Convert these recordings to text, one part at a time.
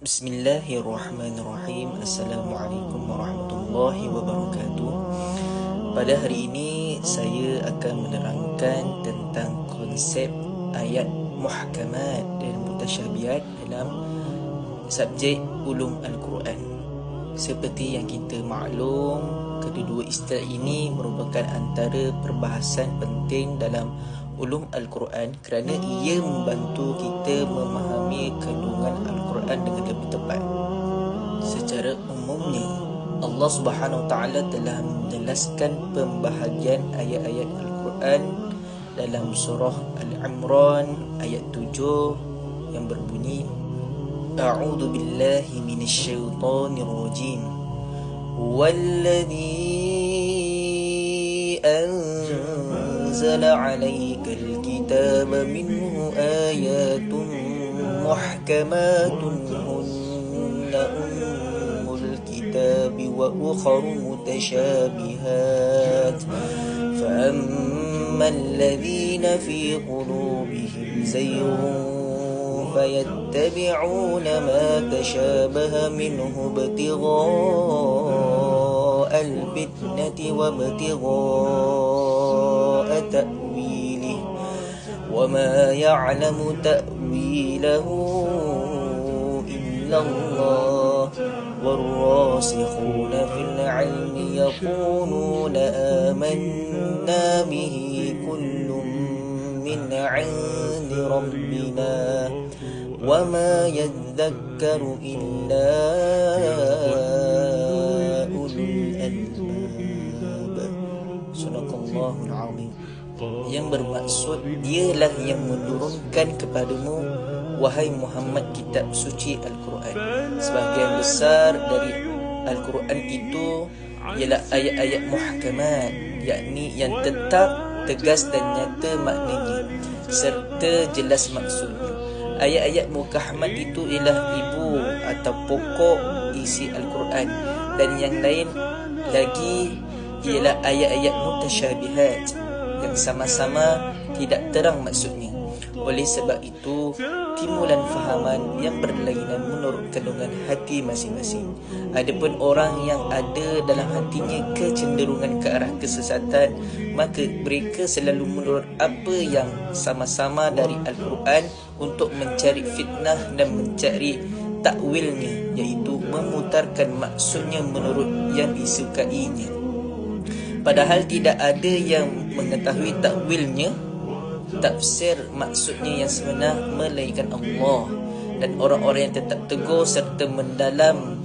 Bismillahirrahmanirrahim. Assalamualaikum warahmatullahi wabarakatuh. Pada hari ini saya akan menerangkan tentang konsep ayat muhkamat dan mutasyabihat dalam subjek ulum Al-Quran. Seperti yang kita maklum, kedua-dua istilah ini merupakan antara perbahasan penting dalam ulum Al-Quran kerana ia membantu kita memahami kandungan Al-Quran dengan lebih tepat. Secara umumnya, Allah Subhanahu Wa Taala telah menjelaskan pembahagian ayat-ayat Al-Quran dalam surah Al-Imran ayat 7 yang berbunyi, A'udzu billahi minasyaitonir rajim. Walladzi أنزل عليك الكتاب منه آيات محكمات هن أم الكتاب وأخر متشابهات فأما الذين في قلوبهم زيغ فيتبعون ما تشابه منه ابتغاء الفتنة وابتغاء تأويله وما يعلم تأويله إلا الله والراسخون في العلم يقولون آمنا به كل من عند ربنا وما يذكر إلا أولو الألباب. Sadaqallahul Azim. Yang bermaksud dialah yang menurunkan kepadamu wahai Muhammad kitab suci Al-Quran. Sebahagian besar dari Al-Quran itu ialah ayat-ayat muhkamat, yakni yang tetap, tegas dan nyata maknanya serta jelas maksudnya. Ayat-ayat muhkamat itu ialah ibu atau pokok isi Al-Quran, dan yang lain lagi ialah ayat-ayat mutasyabihat yang sama-sama tidak terang maksudnya. Oleh sebab itu, timbulan fahaman yang berlainan menurut kandungan hati masing-masing. Adapun orang yang ada dalam hatinya kecenderungan ke arah kesesatan, maka mereka selalu menurut apa yang sama-sama dari Al-Quran untuk mencari fitnah dan mencari takwilnya, iaitu memutarkan maksudnya menurut yang disukainya. Padahal tidak ada yang mengetahui takwilnya, tafsir maksudnya yang sebenar, melainkan Allah. Dan orang-orang yang tetap teguh serta mendalam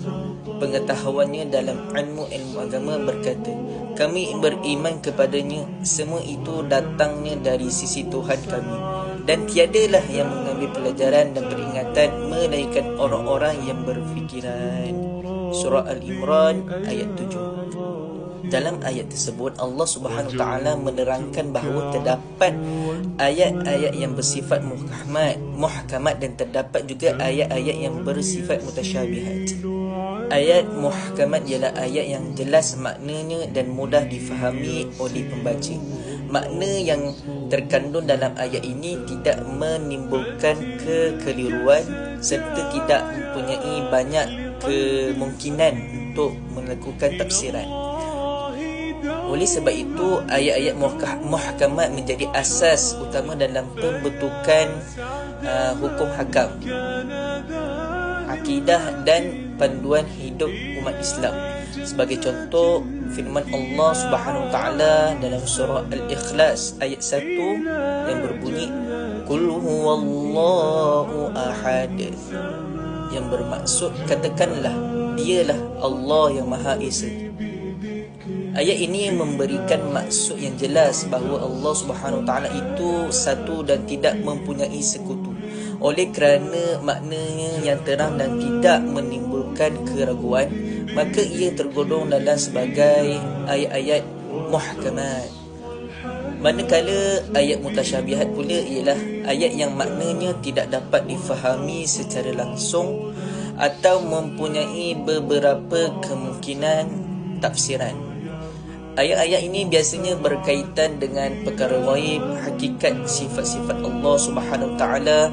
pengetahuannya dalam ilmu agama berkata, kami beriman kepadanya, semua itu datangnya dari sisi Tuhan kami, dan tiadalah yang mengambil pelajaran dan peringatan melainkan orang-orang yang berfikiran. Surah Al-Imran ayat 7. Dalam ayat tersebut Allah Subhanahu Wa Taala menerangkan bahawa terdapat ayat-ayat yang bersifat muhkamat dan terdapat juga ayat-ayat yang bersifat mutasyabihat. Ayat muhkamat ialah ayat yang jelas maknanya dan mudah difahami oleh pembaca. Makna yang terkandung dalam ayat ini tidak menimbulkan kekeliruan serta tidak mempunyai banyak kemungkinan untuk melakukan tafsiran. Oleh sebab itu, ayat-ayat muhkamat menjadi asas utama dalam pembentukan hukum hakam, akidah dan panduan hidup umat Islam. Sebagai contoh, firman Allah Subhanahu Wa Taala dalam surah Al-Ikhlas ayat 1 yang berbunyi, Qul huwallahu ahad, yang bermaksud katakanlah dialah Allah yang Maha Esa. Ayat ini memberikan maksud yang jelas bahawa Allah Subhanahu Wa Taala itu satu dan tidak mempunyai sekutu. Oleh kerana maknanya yang terang dan tidak menimbulkan keraguan, maka ia tergolong dalam sebagai ayat-ayat muhkamat. Manakala ayat mutasyabihat pula ialah ayat yang maknanya tidak dapat difahami secara langsung atau mempunyai beberapa kemungkinan tafsiran. Ayat-ayat ini biasanya berkaitan dengan perkara ghaib, hakikat sifat-sifat Allah Subhanahu Wa Taala,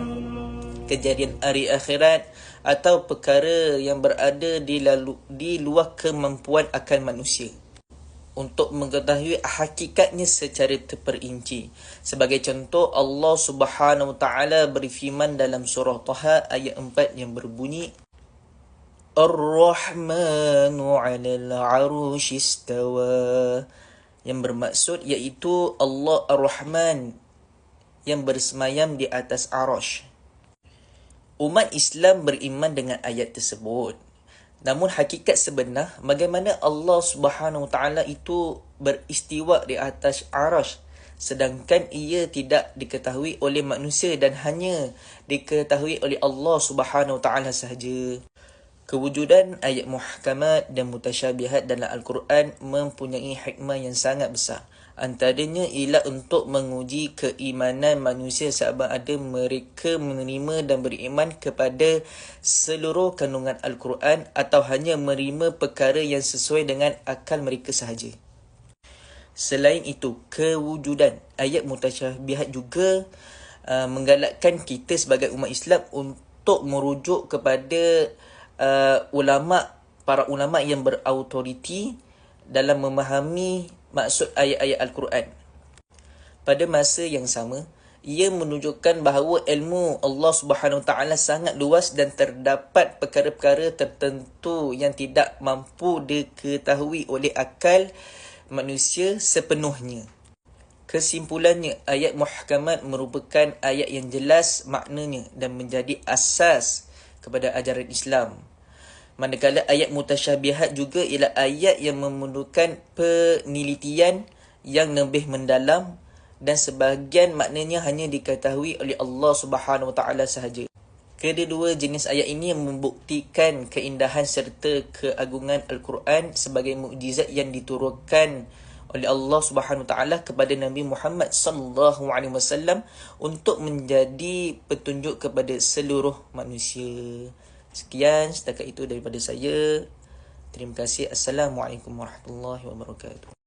kejadian hari akhirat atau perkara yang berada di luar kemampuan akal manusia untuk mengetahui hakikatnya secara terperinci. Sebagai contoh, Allah Subhanahu Wa Taala berfirman dalam surah Taha ayat 4 yang berbunyi, Ar-Rahmanu 'alal 'arsy istawa, yang bermaksud iaitu Allah Ar-Rahman yang bersemayam di atas arasy. Umat Islam beriman dengan ayat tersebut. Namun hakikat sebenar, bagaimana Allah Subhanahu Wa Taala itu beristiwa di atas arasy sedangkan ia tidak diketahui oleh manusia dan hanya diketahui oleh Allah Subhanahu Wa Taala sahaja. Kewujudan ayat muhkamat dan mutasyabihat dalam Al-Quran mempunyai hikmah yang sangat besar. Antaranya ialah untuk menguji keimanan manusia sama ada mereka menerima dan beriman kepada seluruh kandungan Al-Quran atau hanya menerima perkara yang sesuai dengan akal mereka sahaja. Selain itu, kewujudan ayat mutasyabihat juga menggalakkan kita sebagai umat Islam untuk merujuk kepada para ulama yang berautoriti dalam memahami maksud ayat-ayat Al-Quran. Pada masa yang sama, ia menunjukkan bahawa ilmu Allah Subhanahu Wa Taala sangat luas dan terdapat perkara-perkara tertentu yang tidak mampu diketahui oleh akal manusia sepenuhnya. Kesimpulannya, ayat muhkamat merupakan ayat yang jelas maknanya dan menjadi asas kepada ajaran Islam. Manakala ayat mutasyabihat juga ialah ayat yang memerlukan penelitian yang lebih mendalam dan sebahagian maknanya hanya diketahui oleh Allah Subhanahu Wa Taala sahaja. Kedua jenis ayat ini membuktikan keindahan serta keagungan Al-Quran sebagai mukjizat yang diturunkan oleh Allah Subhanahu Wa Taala kepada Nabi Muhammad sallallahu alaihi wasallam untuk menjadi petunjuk kepada seluruh manusia. Sekian setakat itu daripada saya. Terima kasih. Assalamualaikum warahmatullahi wabarakatuh.